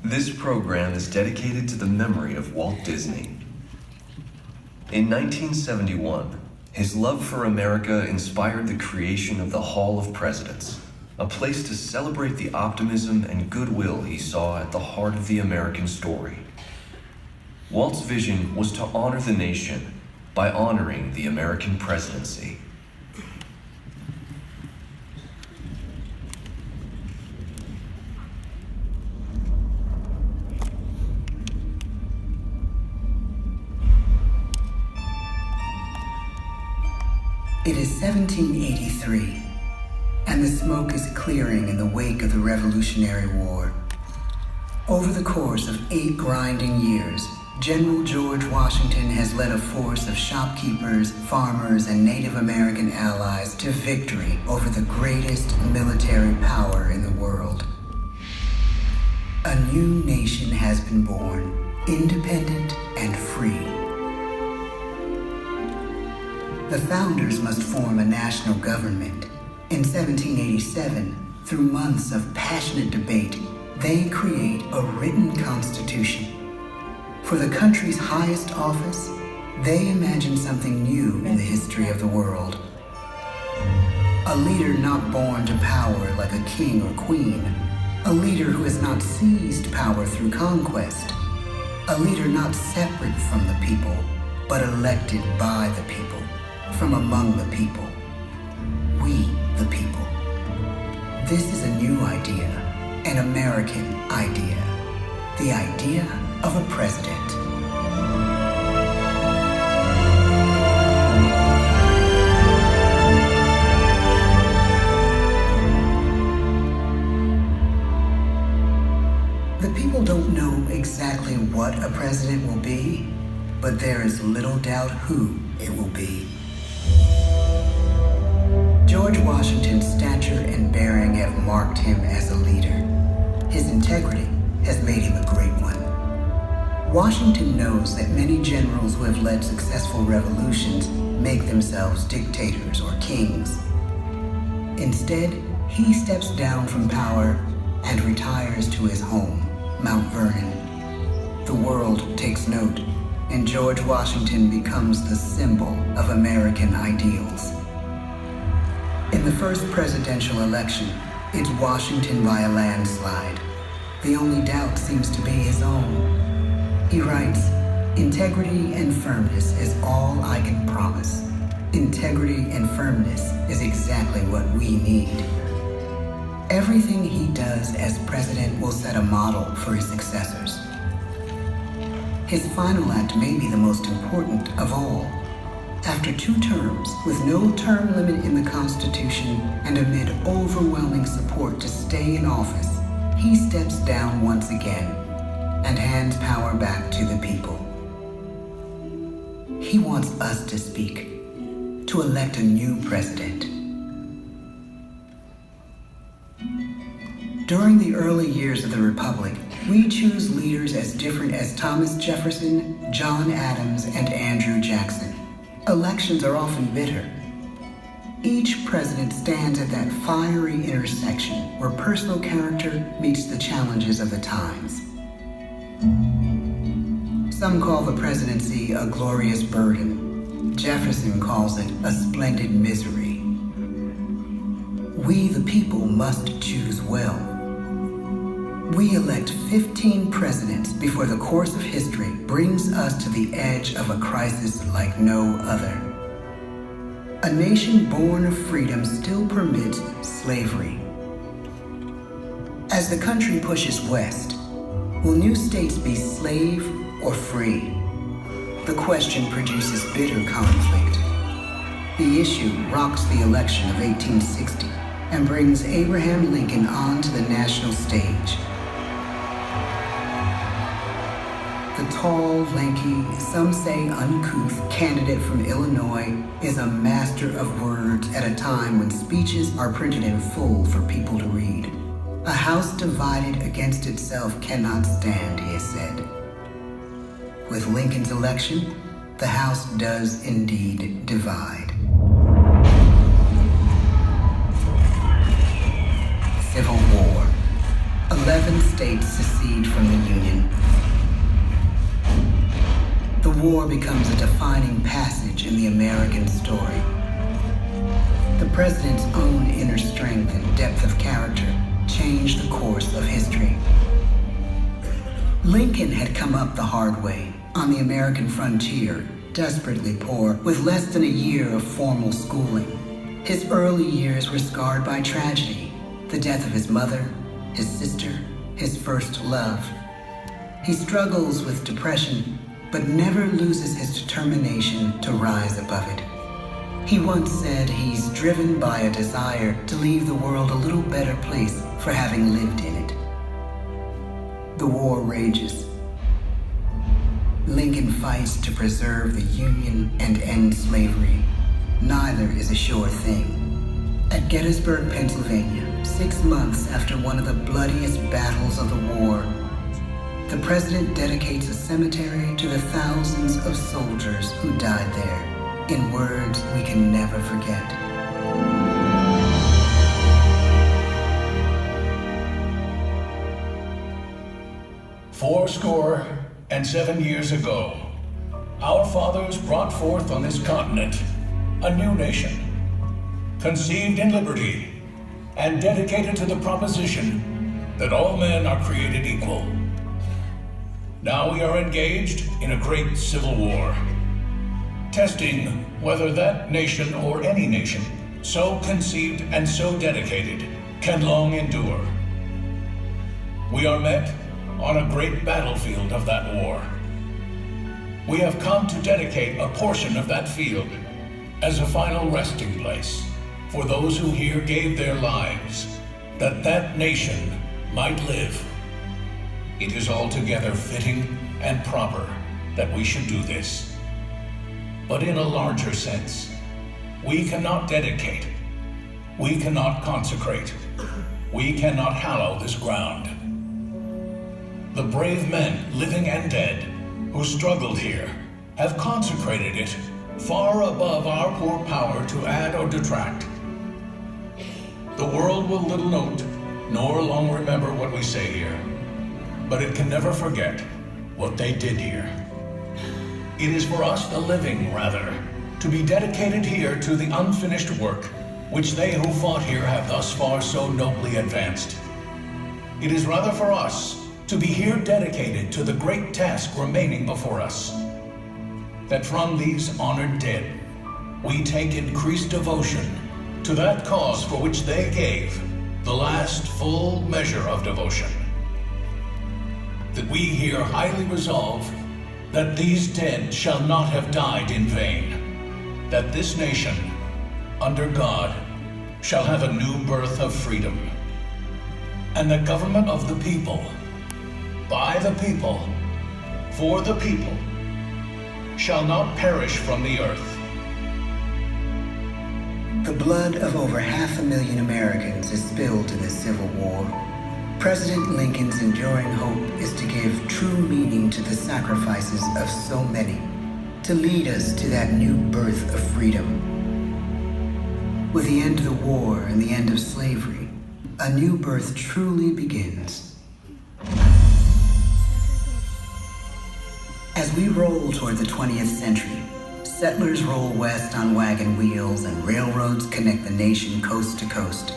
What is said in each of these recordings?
This program is dedicated to the memory of Walt Disney. In 1971, his love for America inspired the creation of the Hall of Presidents, a place to celebrate the optimism and goodwill he saw at the heart of the American story. Walt's vision was to honor the nation by honoring the American presidency. It is 1783, and the smoke is clearing in the wake of the Revolutionary War. Over the course of 8 grinding years, General George Washington has led a force of shopkeepers, farmers, and Native American allies to victory over the greatest military power in the world. A new nation has been born, independent and free. The founders must form a national government. In 1787, through months of passionate debate, they create a written constitution. For the country's highest office, they imagine something new in the history of the world. A leader not born to power like a king or queen. A leader who has not seized power through conquest. A leader not separate from the people, but elected by the people. From among the people. We, the people. This is a new idea, an American idea. The idea of a president. The people don't know exactly what a president will be, but there is little doubt who it will be. George Washington's stature and bearing have marked him as a leader. His integrity has made him a great one. Washington knows that many generals who have led successful revolutions make themselves dictators or kings. Instead, he steps down from power and retires to his home, Mount Vernon. The world takes note, and George Washington becomes the symbol of American ideals. In the first presidential election, it's Washington by a landslide. The only doubt seems to be his own. He writes, "Integrity and firmness is all I can promise. Integrity and firmness is exactly what we need." Everything he does as president will set a model for his successors. His final act may be the most important of all. After 2 terms, with no term limit in the Constitution and amid overwhelming support to stay in office, he steps down once again and hands power back to the people. He wants us to speak, to elect a new president. During the early years of the Republic, we choose leaders as different as Thomas Jefferson, John Adams, and Andrew Jackson. Elections are often bitter. Each president stands at that fiery intersection where personal character meets the challenges of the times. Some call the presidency a glorious burden. Jefferson calls it a splendid misery. We, the people, must choose well. We elect 15 presidents before the course of history brings us to the edge of a crisis like no other. A nation born of freedom still permits slavery. As the country pushes west, will new states be slave or free? The question produces bitter conflict. The issue rocks the election of 1860 and brings Abraham Lincoln onto the national stage. The tall, lanky, some say uncouth candidate from Illinois is a master of words at a time when speeches are printed in full for people to read. A house divided against itself cannot stand, he has said. With Lincoln's election, the House does indeed divide. Civil War. 11 states secede from the Union. The war becomes a defining passage in the American story. The president's own inner strength and depth of character changed the course of history. Lincoln had come up the hard way, on the American frontier, desperately poor, with less than a year of formal schooling. His early years were scarred by tragedy, the death of his mother, his sister, his first love. He struggles with depression, but never loses his determination to rise above it. He once said he's driven by a desire to leave the world a little better place for having lived in it. The war rages. Lincoln fights to preserve the Union and end slavery. Neither is a sure thing. At Gettysburg, Pennsylvania, 6 months after one of the bloodiest battles of the war, the president dedicates a cemetery to the thousands of soldiers who died there, in words we can never forget. "Fourscore-and-7 years ago, our fathers brought forth on this continent a new nation, conceived in liberty and dedicated to the proposition that all men are created equal. Now we are engaged in a great civil war, testing whether that nation or any nation so conceived and so dedicated can long endure. We are met on a great battlefield of that war. We have come to dedicate a portion of that field as a final resting place for those who here gave their lives, that that nation might live. It is altogether fitting and proper that we should do this. But in a larger sense, we cannot dedicate, we cannot consecrate, we cannot hallow this ground. The brave men, living and dead, who struggled here, have consecrated it far above our poor power to add or detract. The world will little note, nor long remember what we say here, but it can never forget what they did here. It is for us, the living, rather, to be dedicated here to the unfinished work which they who fought here have thus far so nobly advanced. It is rather for us to be here dedicated to the great task remaining before us, that from these honored dead we take increased devotion to that cause for which they gave the last full measure of devotion. That we here highly resolve that these dead shall not have died in vain, that this nation, under God, shall have a new birth of freedom, and the government of the people, by the people, for the people, shall not perish from the earth. The blood of over 500,000 Americans is spilled in this Civil War. President Lincoln's enduring hope is to give true meaning to the sacrifices of so many, to lead us to that new birth of freedom. With the end of the war and the end of slavery, a new birth truly begins. As we roll toward the 20th century, settlers roll west on wagon wheels and railroads connect the nation coast to coast.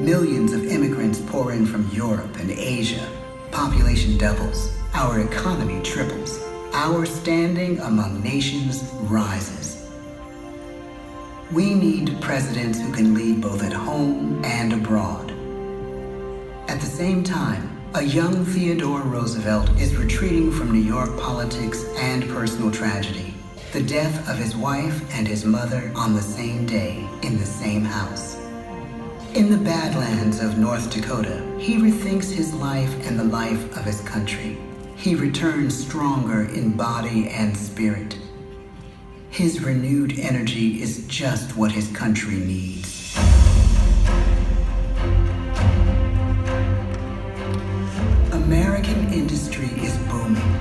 Millions of immigrants pour in from Europe and Asia. Population doubles. Our economy triples. Our standing among nations rises. We need presidents who can lead both at home and abroad. At the same time, a young Theodore Roosevelt is retreating from New York politics and personal tragedy. The death of his wife and his mother on the same day in the same house. In the Badlands of North Dakota, he rethinks his life and the life of his country. He returns stronger in body and spirit. His renewed energy is just what his country needs. American industry is booming,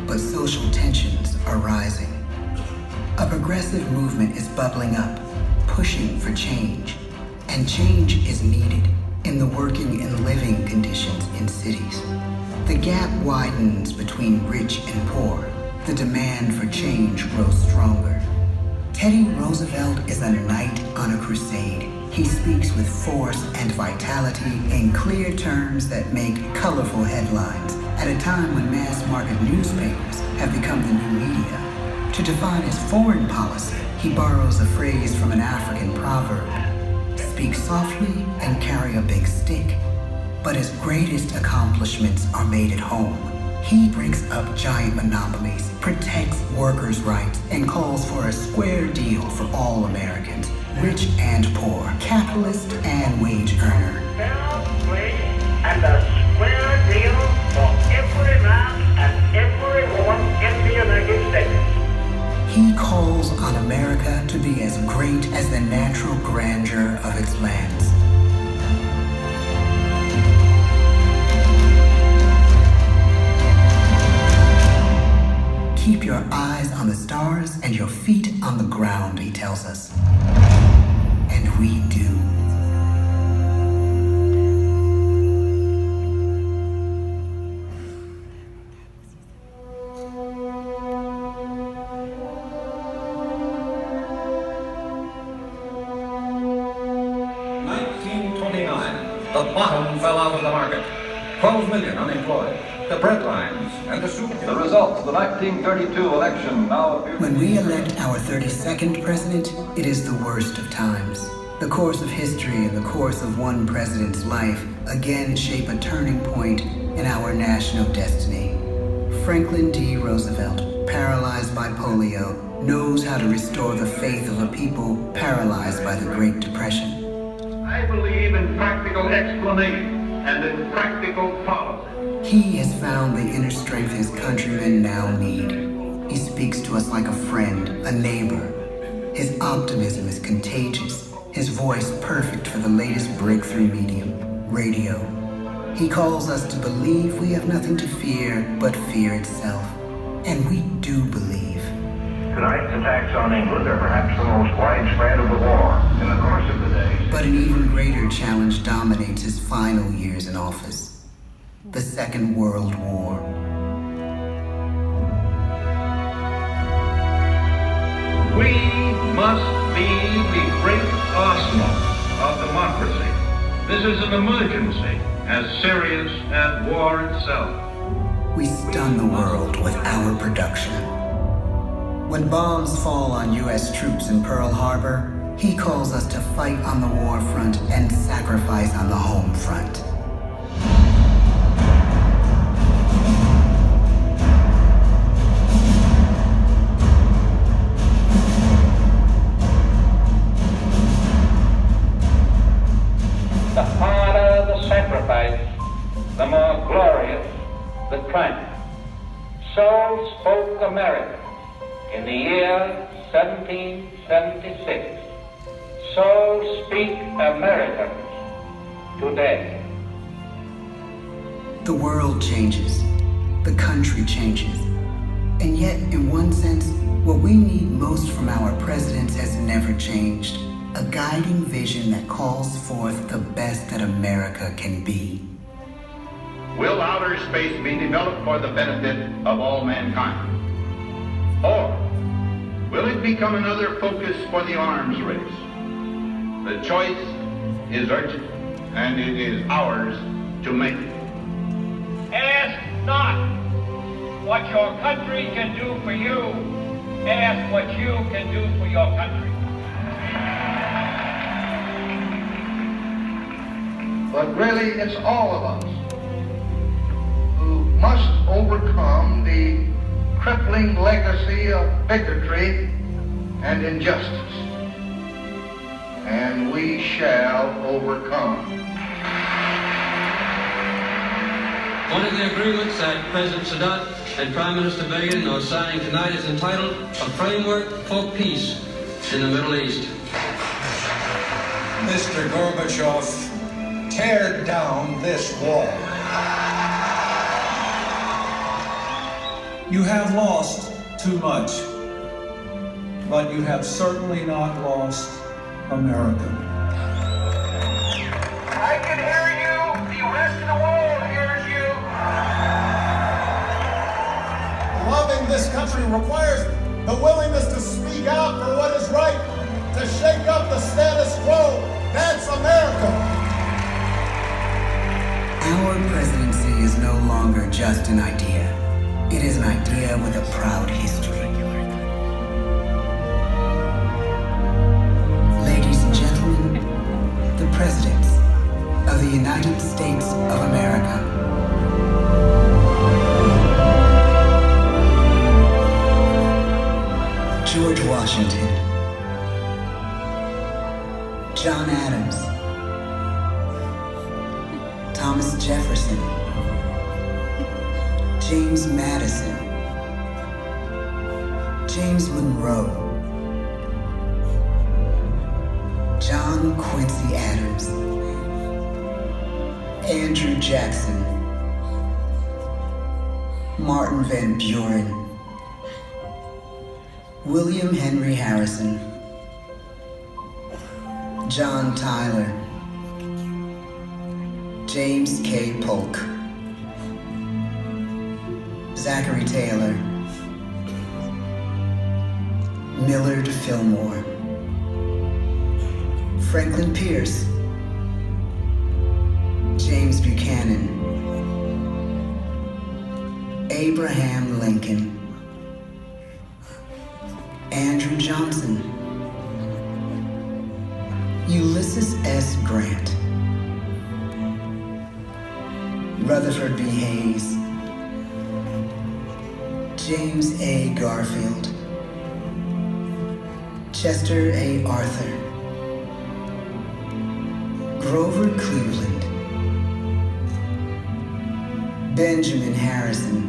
but social tensions are rising. A progressive movement is bubbling up, pushing for change, and change is needed. in the working and living conditions in cities. The gap widens between rich and poor. The demand for change grows stronger. Teddy Roosevelt is a knight on a crusade. He speaks with force and vitality in clear terms that make colorful headlines at a time when mass-market newspapers have become the new media. To define his foreign policy, he borrows a phrase from an African proverb: speak softly and carry a big stick. But his greatest accomplishments are made at home. He breaks up giant monopolies, protects workers' rights, and calls for a square deal for all Americans, rich and poor, capitalist and wage earner. Fair wage and a square deal for every man and every woman in the United States. He calls on America to be as great as the natural grandeur of its lands. Keep your eyes on the stars and your feet on the ground, he tells us. And we do. The bottom fell out of the market. 12 million unemployed. The bread lines and the soup. The results of the 1932 election now appear. When we elect our 32nd president, it is the worst of times. The course of history and the course of one president's life again shape a turning point in our national destiny. Franklin D. Roosevelt, paralyzed by polio, knows how to restore the faith of a people paralyzed by the Great Depression. I believe in practical explanation and in practical policy. He has found the inner strength his countrymen now need. He speaks to us like a friend, a neighbor. His optimism is contagious, his voice perfect for the latest breakthrough medium, radio. He calls us to believe we have nothing to fear but fear itself. And we do believe. Tonight's attacks on England are perhaps the most widespread of the war in the course of the day. But an even greater challenge dominates his final years in office. The Second World War. We must be the great arsenal of democracy. This is an emergency as serious as war itself. We stun the world with our production. When bombs fall on U.S. troops in Pearl Harbor, he calls us to fight on the war front and sacrifice on the home front. The harder the sacrifice, the more glorious the triumph. So spoke America in the year 1776. So speak Americans today. The world changes. The country changes. And yet, in one sense, what we need most from our presidents has never changed. A guiding vision that calls forth the best that America can be. Will outer space be developed for the benefit of all mankind? Or will it become another focus for the arms race? The choice is urgent, and it is ours to make. Ask not what your country can do for you. Ask what you can do for your country. But really, it's all of us who must overcome the crippling legacy of bigotry and injustice. And we shall overcome. One of the agreements that President Sadat and Prime Minister Begin are signing tonight is entitled A Framework for Peace in the Middle East. Mr. Gorbachev, tear down this wall. You have lost too much, but you have certainly not lost America. I can hear this country requires the willingness to speak out for what is right, to shake up the status quo. That's America. Our presidency is no longer just an idea. It is an idea with a proud history. Ladies and gentlemen, the presidents of the United States of America. George Washington, John Adams, Thomas Jefferson, James Madison, James Monroe, John Quincy Adams, Andrew Jackson, Martin Van Buren, William Henry Harrison, John Tyler, James K. Polk, Zachary Taylor, Millard Fillmore, Franklin Pierce, James Buchanan, Abraham Lincoln, Andrew Johnson, Ulysses S. Grant, Rutherford B. Hayes, James A. Garfield, Chester A. Arthur, Grover Cleveland, Benjamin Harrison,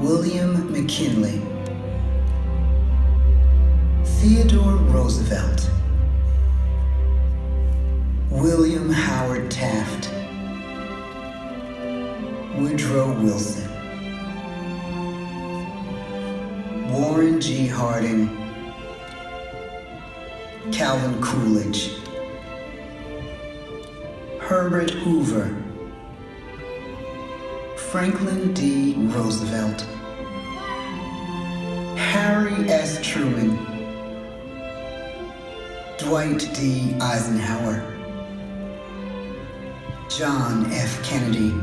William McKinley, Theodore Roosevelt, William Howard Taft, Woodrow Wilson, Warren G. Harding, Calvin Coolidge, Herbert Hoover, Franklin D. Roosevelt, Harry S. Truman, Dwight D. Eisenhower, John F. Kennedy,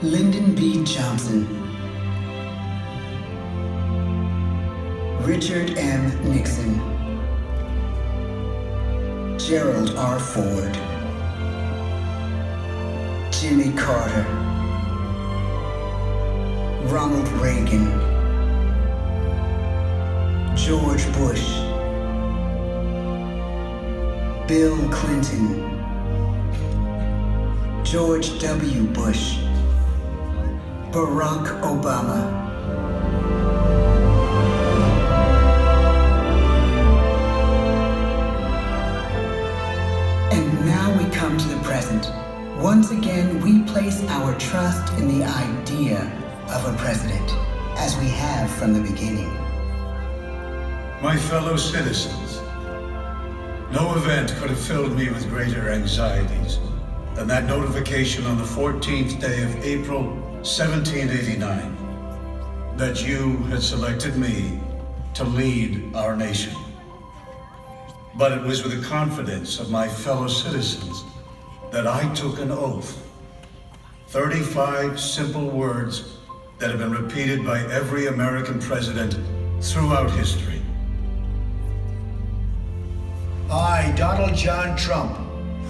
Lyndon B. Johnson, Richard M. Nixon, Gerald R. Ford, Jimmy Carter, Ronald Reagan, George Bush, Bill Clinton, George W. Bush, Barack Obama. And now we come to the present. Once again, we place our trust in the idea of a president, as we have from the beginning. My fellow citizens, no event could have filled me with greater anxieties than that notification on the 14th day of April, 1789, that you had selected me to lead our nation. But it was with the confidence of my fellow citizens that I took an oath. 35 simple words that have been repeated by every American president throughout history. I, Donald John Trump,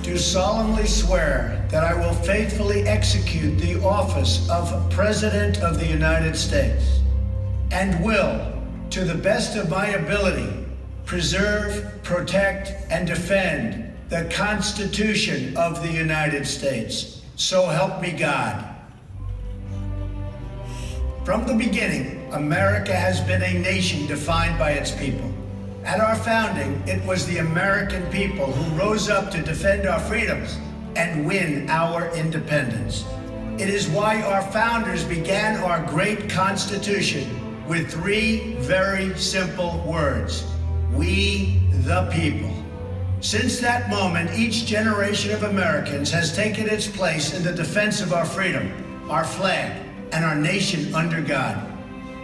do solemnly swear that I will faithfully execute the office of President of the United States and will, to the best of my ability, preserve, protect, and defend the Constitution of the United States. So help me God. From the beginning, America has been a nation defined by its people. At our founding, it was the American people who rose up to defend our freedoms and win our independence. It is why our founders began our great Constitution with 3 very simple words: we the people. Since that moment, each generation of Americans has taken its place in the defense of our freedom, our flag, and our nation under God.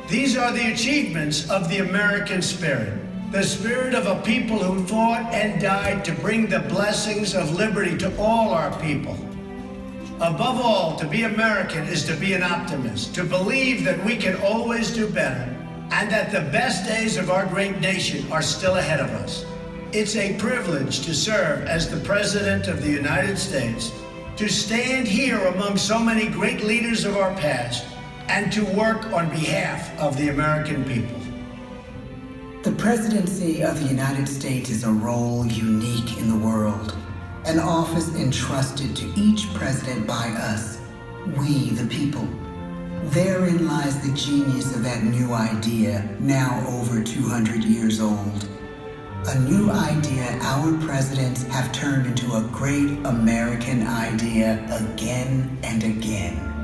These are the achievements of the American spirit, the spirit of a people who fought and died to bring the blessings of liberty to all our people. Above all, to be American is to be an optimist, to believe that we can always do better, and that the best days of our great nation are still ahead of us. It's a privilege to serve as the President of the United States, to stand here among so many great leaders of our past, and to work on behalf of the American people. The presidency of the United States is a role unique in the world, an office entrusted to each president by us, we the people. Therein lies the genius of that new idea, now over 200 years old. A new idea our presidents have turned into a great American idea again and again.